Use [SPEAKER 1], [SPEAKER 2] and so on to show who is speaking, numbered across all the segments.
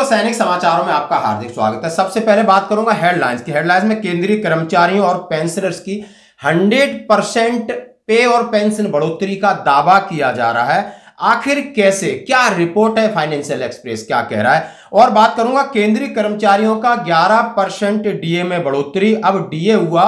[SPEAKER 1] दोस्तों सैनिक समाचारों में आपका हार्दिक स्वागत है। सबसे पहले बात करूंगा हेडलाइंस की। हेडलाइंस में केंद्रीय कर्मचारियों और पेंशनर्स की 100% पे और पेंशन बढ़ोतरी का दावा किया जा रहा है। आखिर कैसे, क्या रिपोर्ट है, फाइनेंशियल एक्सप्रेस क्या कह रहा है। और बात करूंगा केंद्रीय कर्मचारियों का 11% डीए में बढ़ोतरी, अब डीए हुआ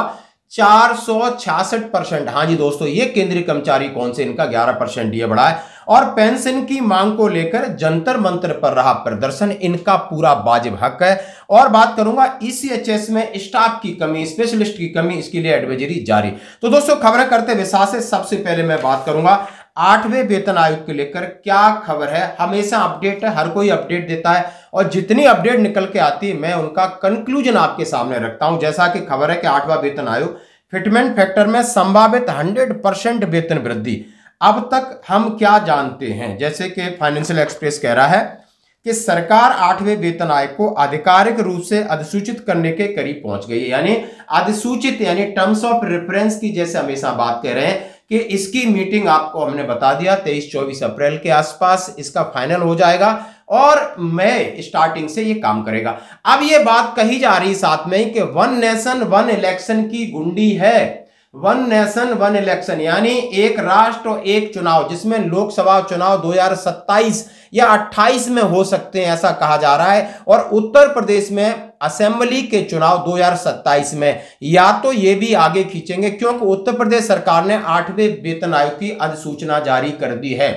[SPEAKER 1] 466%। हाँ जी दोस्तों, ये केंद्रीय कर्मचारी कौन से, इनका 11% डीए बढ़ा है। और पेंशन की मांग को लेकर जंतर मंतर पर रहा प्रदर्शन, इनका पूरा वाजिब हक है। और बात करूंगा ईसीएचएस में स्टाफ की कमी, स्पेशलिस्ट की कमी, इसके लिए एडवाइजरी जारी। तो दोस्तों खबरें करते विस्तार से। सबसे पहले मैं बात करूंगा 8वें वेतन आयोग को लेकर क्या खबर है। हमेशा अपडेट है, हर कोई अपडेट देता है और जितनी अपडेट निकल के आती है मैं उनका कंक्लूजन आपके सामने रखता हूं। जैसा कि खबर है कि 8वां वेतन आयोग फिटमेंट फैक्टर में संभावित 100% वेतन वृद्धि। अब तक हम क्या जानते हैं, जैसे कि फाइनेंशियल एक्सप्रेस कह रहा है कि सरकार 8वें वेतन आयोग को आधिकारिक रूप से अधिसूचित करने के करीब पहुंच गई है। यानी अधिसूचित यानी टर्म्स ऑफ रेफरेंस की जैसे हमेशा बात कर रहे हैं कि इसकी मीटिंग आपको हमने बता दिया 23-24 अप्रैल के आसपास इसका फाइनल हो जाएगा और मई स्टार्टिंग से ये काम करेगा। अब ये बात कही जा रही साथ में कि वन नेशन वन इलेक्शन की गुंडी है। वन नेशन वन इलेक्शन यानी एक राष्ट्र और एक चुनाव, जिसमें लोकसभा चुनाव 2027 या 28 में हो सकते हैं ऐसा कहा जा रहा है, और उत्तर प्रदेश में असेंबली के चुनाव 2027 में। या तो ये भी आगे खींचेंगे क्योंकि उत्तर प्रदेश सरकार ने 8वें वेतन आयोग की अधिसूचना जारी कर दी है,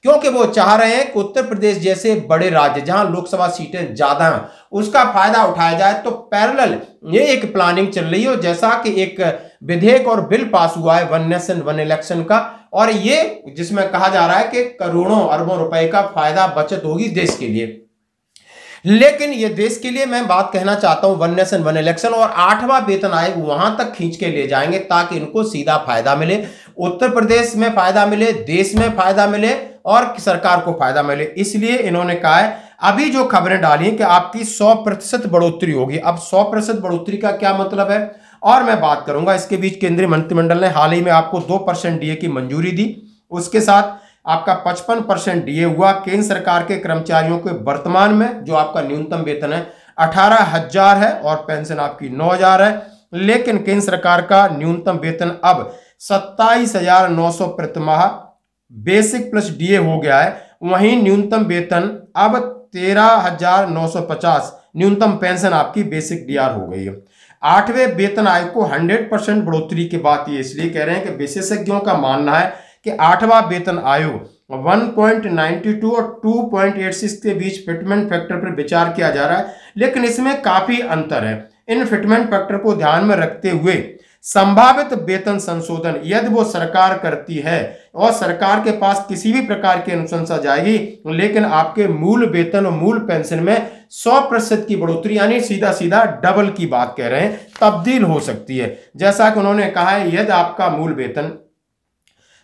[SPEAKER 1] क्योंकि वो चाह रहे हैं कि उत्तर प्रदेश जैसे बड़े राज्य जहां लोकसभा सीटें ज्यादा हैं उसका फायदा उठाया जाए। तो पैरेलल ये एक प्लानिंग चल रही है, जैसा कि एक विधेयक और बिल पास हुआ है वन नेशन वन इलेक्शन का, और ये जिसमें कहा जा रहा है कि करोड़ों अरबों रुपए का फायदा बचत होगी देश के लिए। लेकिन ये देश के लिए मैं बात कहना चाहता हूं वन नेशन वन इलेक्शन और 8वां वेतन आयोग वहां तक खींच के ले जाएंगे ताकि इनको सीधा फायदा मिले, उत्तर प्रदेश में फायदा मिले, देश में फायदा मिले और सरकार को फायदा मिले। इसलिए इन्होंने कहा है, अभी जो खबरें डाली हैं कि आपकी 100% बढ़ोतरी होगी। अब 100% बढ़ोतरी का क्या मतलब है और मैं बात करूंगा। इसके बीच केंद्रीय मंत्रिमंडल ने हाल ही में आपको 2% डीए की मंजूरी दी, उसके साथ आपका 55% डीए हुआ। केंद्र सरकार के कर्मचारियों के वर्तमान में जो आपका न्यूनतम वेतन है 18,000 है और पेंशन आपकी 9,000 है, लेकिन केंद्र सरकार का न्यूनतम वेतन अब 27,900 प्रतिमाह बेसिक प्लस डीए हो गया है। वहीं न्यूनतम वेतन अब 13,950, न्यूनतम पेंशन आपकी बेसिक डीआर हो गई है। 8वें वेतन आयोग को 100% बढ़ोतरी की बात ये इसलिए कह रहे हैं कि विशेषज्ञों का मानना है कि 8वां वेतन आयोग 1.92 और 2.86 के बीच फिटमेंट फैक्टर पर विचार किया जा रहा है, लेकिन इसमें काफी अंतर है। इन फिटमेंट फैक्टर को ध्यान में रखते हुए संभावित वेतन संशोधन यदि वो सरकार करती है और सरकार के पास किसी भी प्रकार की अनुशंसा जाएगी, लेकिन आपके मूल वेतन और मूल पेंशन में 100% की बढ़ोतरी यानी सीधा सीधा डबल की बात कह रहे हैं, तब्दील हो सकती है। जैसा कि उन्होंने कहा है, यदि आपका मूल वेतन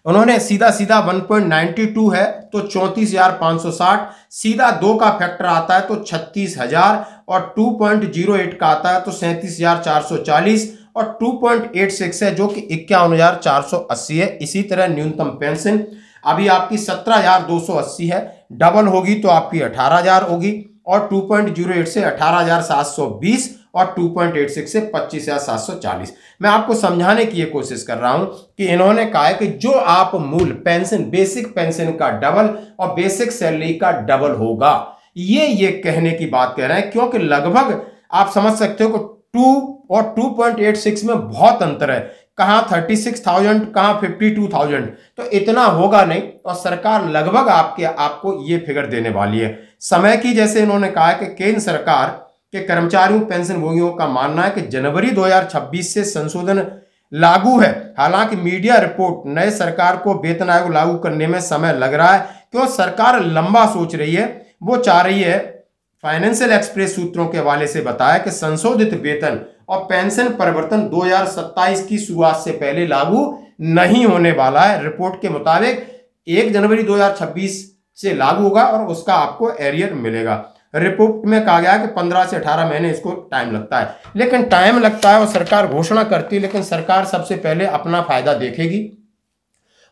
[SPEAKER 1] उन्होंने सीधा सीधा 1.92 है तो 34,560, सीधा 2 का फैक्टर आता है तो 36,000 और 2.08 का आता है तो 37,440 और 2.86 है जो कि 51,480 है। इसी तरह न्यूनतम पेंशन अभी आपकी 17,280 है, डबल होगी तो आपकी 18,000 होगी और 2.08 से 18,720 और 2.86 से 25,740। मैं आपको समझाने की ये कोशिश कर रहा हूं कि इन्होंने कहा है कि जो आप मूल पेंशन बेसिक पेंशन का डबल और बेसिक सैलरी का डबल होगा, ये कहने की बात कह रहे हैं, क्योंकि लगभग आप समझ सकते हो कि 2 और 2.86 में बहुत अंतर है, कहां 36,000 कहां 52,000, तो इतना होगा नहीं और सरकार लगभग आपको ये फिगर देने वाली है। समय की जैसे इन्होंने कहा है कि केंद्र सरकार के कर्मचारियों पेंशन भोगियों का मानना है कि जनवरी 2026 से संशोधन लागू है। हालांकि मीडिया रिपोर्ट नए सरकार को वेतन आयोग लागू करने में समय लग रहा है, क्यों सरकार लंबा सोच रही है। वो चाह रही है, फाइनेंशियल एक्सप्रेस सूत्रों के हवाले से बताया कि संशोधित वेतन और पेंशन परिवर्तन 2027 की शुरुआत से पहले लागू नहीं होने वाला है। रिपोर्ट के मुताबिक 1 जनवरी 2026 से लागू होगा और उसका आपको एरियर मिलेगा। रिपोर्ट में कहा गया कि 15 से 18 महीने इसको टाइम लगता है, लेकिन टाइम लगता है और सरकार घोषणा करती है, लेकिन सरकार सबसे पहले अपना फायदा देखेगी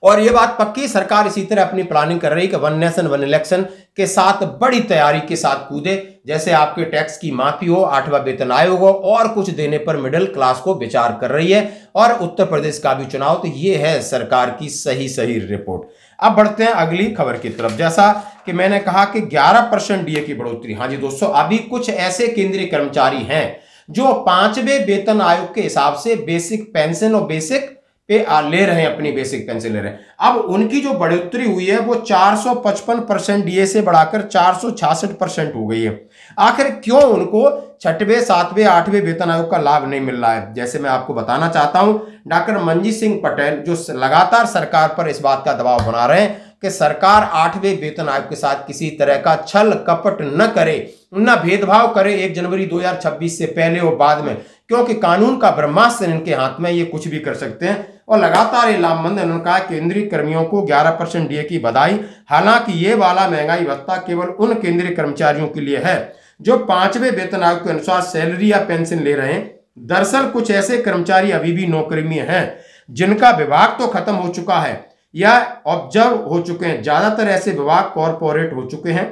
[SPEAKER 1] और ये बात पक्की, सरकार इसी तरह अपनी प्लानिंग कर रही है कि वन नेशन वन इलेक्शन के साथ बड़ी तैयारी के साथ कूदे। जैसे आपके टैक्स की माफी हो, 8वां वेतन आयोग हो और कुछ देने पर मिडिल क्लास को विचार कर रही है। और उत्तर प्रदेश का भी चुनाव, तो ये है सरकार की सही रिपोर्ट। अब बढ़ते हैं अगली खबर की तरफ। जैसा कि मैंने कहा कि 11% डीए की बढ़ोतरी। हाँ जी दोस्तों, अभी कुछ ऐसे केंद्रीय कर्मचारी हैं जो 5वें वेतन आयोग के हिसाब से बेसिक पेंशन और बेसिक पे ले रहे हैं, अपनी बेसिक पेंशन ले रहे हैं। अब उनकी जो बढ़ोतरी हुई है वो 455% डीए से बढ़ाकर 466% हो गई है। आखिर क्यों उनको 6वें 7वें 8वें वेतन आयोग का लाभ नहीं मिल रहा है? जैसे मैं आपको बताना चाहता हूं, डॉक्टर मंजीत सिंह पटेल जो लगातार सरकार पर इस बात का दबाव बना रहे हैं कि सरकार 8वें वेतन आयोग के साथ किसी तरह का छल कपट न करे, न भेदभाव करे 1 जनवरी 2026 से पहले और बाद में, क्योंकि कानून का ब्रह्मास्त्र इनके हाथ में, ये कुछ भी कर सकते हैं। और लगातार ये लामबंद उन्होंने कहा केंद्रीय कर्मियों को 11% डीए की बधाई। हालांकि ये वाला महंगाई भत्ता केवल उन केंद्रीय कर्मचारियों के लिए है जो 5वें वेतन आयोग के अनुसार सैलरी या पेंशन ले रहे हैं। दरअसल कुछ ऐसे कर्मचारी अभी भी नौकरी में हैं जिनका विभाग तो खत्म हो चुका है या ऑब्जर्व हो चुके हैं। ज्यादातर ऐसे विभाग कॉर्पोरेट हो चुके हैं।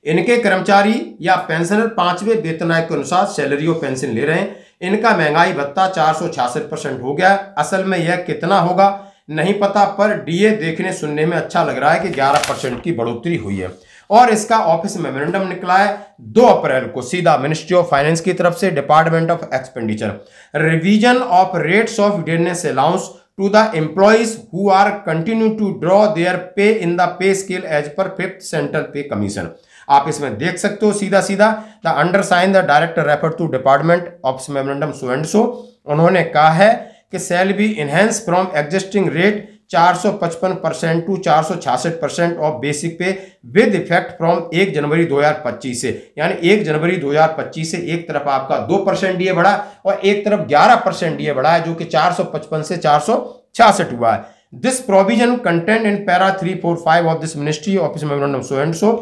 [SPEAKER 1] इनके कर्मचारी या पेंशनर 5वें वेतन आयोग के अनुसार सैलरी और पेंशन ले रहे हैं। इनका महंगाई भत्ता 466% हो गया। असल में यह कितना होगा नहीं पता, पर डीए देखने सुनने में अच्छा लग रहा है कि 11% की बढ़ोतरी हुई है। और इसका ऑफिस मेमोरेंडम निकला है 2 अप्रैल को सीधा मिनिस्ट्री ऑफ फाइनेंस की तरफ से, department of expenditure, revision of rates of dearness allowance to the employees who are continue to draw their pay in the pay scale as per 5th Central Pay Commission। आप इसमें देख सकते हो सीधा the undersign the director refer to department of memorandum so and so. उन्होंने कहा है कि shall be enhance from existing rate 455% to 466% of basic pay with effect from 1 जनवरी 2025 से। यानी 1 जनवरी 2025 से एक तरफ आपका 2% डीए बढ़ा और एक तरफ 11% डीए बढ़ा है, जो कि 455 से 466 हुआ है। This provision content in para 3, 4, 5 of this ministry office memorandum so and so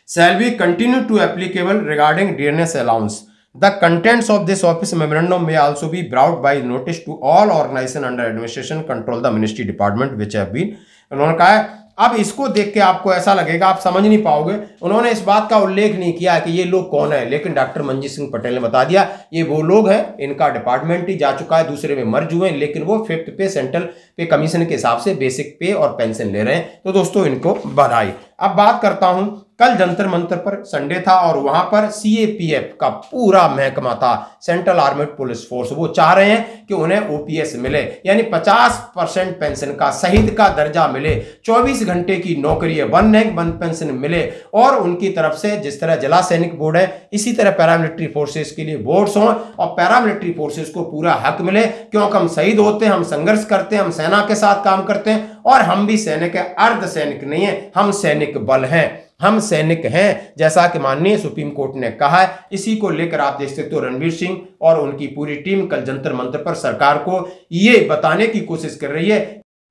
[SPEAKER 1] shall be continue to applicable regarding dearness allowance. The contents of this office memorandum may also be brought by notice to all organization under administration control the ministry department which have been। उन्होंने कहा है, अब इसको देख के आपको ऐसा लगेगा आप समझ नहीं पाओगे, उन्होंने इस बात का उल्लेख नहीं किया कि ये लोग कौन है, लेकिन डॉक्टर मंजीत सिंह पटेल ने बता दिया ये वो लोग हैं, इनका डिपार्टमेंट ही जा चुका है, दूसरे में मर्ज हुए, लेकिन वो 5th पे सेंट्रल पे कमीशन के हिसाब से बेसिक पे और पेंशन ले रहे हैं। तो दोस्तों इनको बधाई। अब बात करता हूं, कल जंतर मंतर पर संडे था और वहां पर सीएपीएफ का पूरा महकमा था, सेंट्रल आर्मेड पुलिस फोर्स, वो चाह रहे हैं कि उन्हें ओपीएस मिले, यानी 50% पेंशन का शहीद का दर्जा मिले, 24 घंटे की नौकरी है, 1 रैंक 1 पेंशन मिले। और उनकी तरफ से जिस तरह जिला सैनिक बोर्ड है, इसी तरह पैरामिलिट्री फोर्सेस के लिए बोर्ड्स हों और पैरामिलिट्री फोर्सेस को पूरा हक मिले, क्योंकि हम शहीद होते हैं, हम संघर्ष करते हैं, हम सेना के साथ काम करते हैं और हम भी सैनिक है, अर्ध सैनिक नहीं है, हम सैनिक बल हैं, हम सैनिक हैं, जैसा कि माननीय सुप्रीम कोर्ट ने कहा है। इसी को लेकर आप देख सकते हो रणवीर सिंह और उनकी पूरी टीम कल जंतर मंतर पर सरकार को ये बताने की कोशिश कर रही है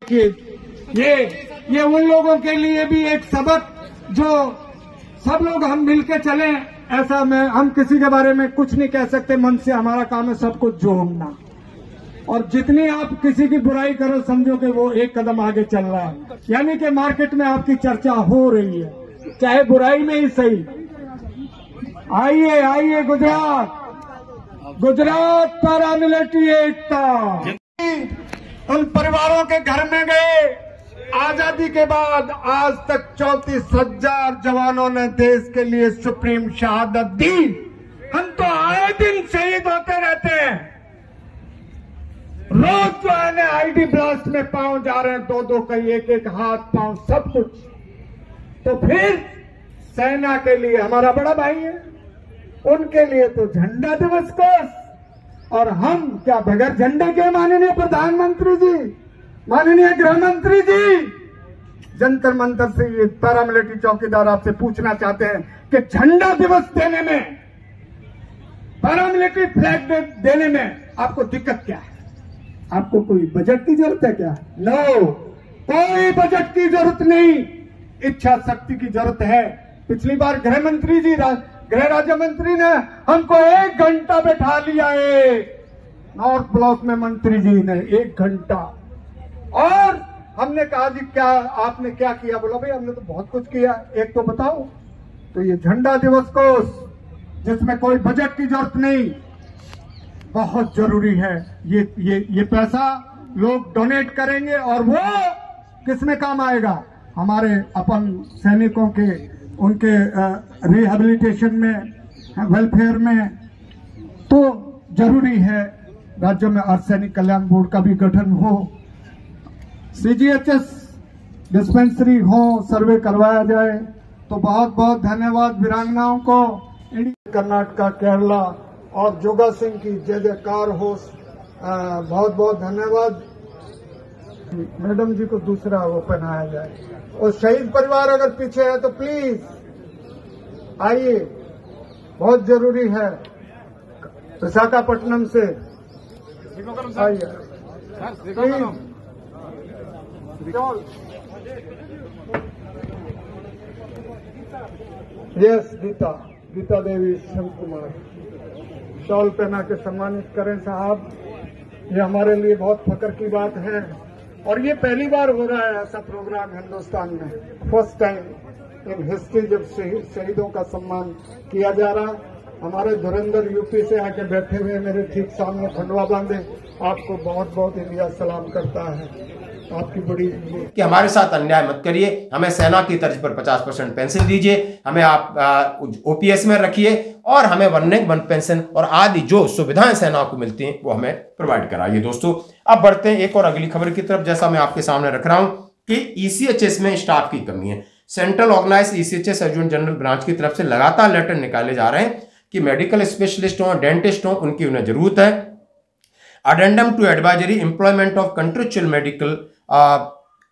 [SPEAKER 2] कि ये उन लोगों के लिए भी एक सबक, जो सब लोग हम मिलकर चलें, ऐसा हम किसी के बारे में कुछ नहीं कह सकते, मन से हमारा काम है सबको जोड़ना। और जितनी आप किसी की बुराई करो समझो कि वो एक कदम आगे चल रहा है, यानी कि मार्केट में आपकी चर्चा हो रही है, चाहे बुराई में ही सही। आइए गुजरात पैरामिलिट्री एकता उन परिवारों के घर में गए, आजादी के बाद आज तक 34,000 जवानों ने देश के लिए सुप्रीम शहादत दी। हम तो आए दिन शहीद होते रहते हैं, रोज जो है आईडी ब्लास्ट में पांव जा रहे हैं, 2-2 कई, 1-1 हाथ पांव सब कुछ। तो फिर सेना के लिए हमारा बड़ा भाई है, उनके लिए तो झंडा दिवस को, और हम क्या बगैर झंडे के माननीय प्रधानमंत्री जी, माननीय गृह मंत्री जी, जंतर मंतर से ये पैरामिलिट्री चौकीदार आपसे पूछना चाहते हैं कि झंडा दिवस देने में, पैरामिलिट्री फ्लैग देने में आपको दिक्कत क्या है? आपको कोई बजट की जरूरत है क्या? नो, कोई बजट की जरूरत नहीं, इच्छा शक्ति की जरूरत है। पिछली बार गृह मंत्री जी, गृह राज्य मंत्री ने हमको 1 घंटा बैठा लिया है, नॉर्थ ब्लॉक में मंत्री जी ने 1 घंटा, और हमने कहा जी क्या आपने क्या किया? बोला भाई हमने तो बहुत कुछ किया, एक तो बताओ। तो ये झंडा दिवस कोष जिसमें कोई बजट की जरूरत नहीं, बहुत जरूरी है। ये पैसा लोग डोनेट करेंगे और वो किसमें काम आएगा? हमारे अपन सैनिकों के उनके रिहेबिलिटेशन में, वेलफेयर में। तो जरूरी है राज्य में अर्धसैनिक कल्याण बोर्ड का भी गठन हो, सीजीएचएस डिस्पेंसरी हो, सर्वे करवाया जाए। तो बहुत बहुत धन्यवाद वीरांगनाओं को। कर्नाटका, केरला और जोगा सिंह की जय जयकार हो। बहुत बहुत धन्यवाद। मैडम जी को दूसरा वो पहनाया जाए। और शहीद परिवार अगर पीछे है तो प्लीज आइए, बहुत जरूरी है। विशाखापट्टनम से आइए please. Yes, Geeta Devi Shankar Kumar, shawl पहना के सम्मानित करें साहब। ये हमारे लिए बहुत फख्र की बात है और ये पहली बार हो रहा है ऐसा प्रोग्राम हिंदुस्तान में। फर्स्ट टाइम इन हिस्ट्री जब शहीदों का सम्मान किया जा रहा। हमारे धुरंधर यूपी से आके बैठे हुए मेरे ठीक सामने खंडवा बांधे, आपको बहुत बहुत इंडिया सलाम करता है। आपकी बड़ी
[SPEAKER 1] कि हमारे साथ अन्याय मत करिए, हमें सेना की तर्ज पर 50% पेंशन दीजिए, हमें आप ओपीएस में रखिए और हमें वन पेंशन और आदि जो सुविधाएं सेना को मिलती हैं वो हमें प्रोवाइड कराइए। दोस्तों अब बढ़ते हैं एक और अगली खबर की तरफ। जैसा मैं आपके सामने रख रहा हूं कि ईसीएचएस में स्टाफ की कमी है। Central organised ECHS adjutant general branch की तरफ से लगातार लेटर निकाले जा रहे हैं कि मेडिकल स्पेशलिस्ट हों, डेंटिस्ट हों, उनकी उन्हें जरूरत है। Addendum to advisory employment of contractual medical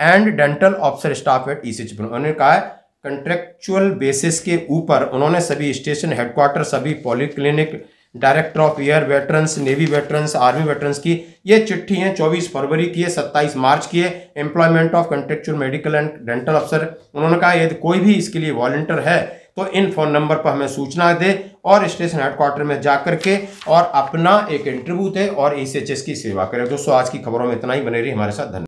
[SPEAKER 1] and dental officer staff at ECHS. उन्होंने कहा है कंट्रेक्चुअल बेसिस के ऊपर उन्होंने सभी स्टेशन हेडक्वार्टर, सभी polyclinic, director of air veterans, navy veterans, army veterans की ये चिट्ठी है 24 फरवरी की है, 27 मार्च की है। Employment of contractual medical and dental officer, उन्होंने कहा यदि कोई भी इसके लिए वॉलंटियर है तो इन फोन नंबर पर हमें सूचना दे और स्टेशन हेडक्वार्टर में जाकर के और अपना एक इंटरव्यू दे और ईसीएचएस की सेवा करें। दोस्तों आज की खबरों में इतना ही, बने रही हमारे साथ। धन्यवाद।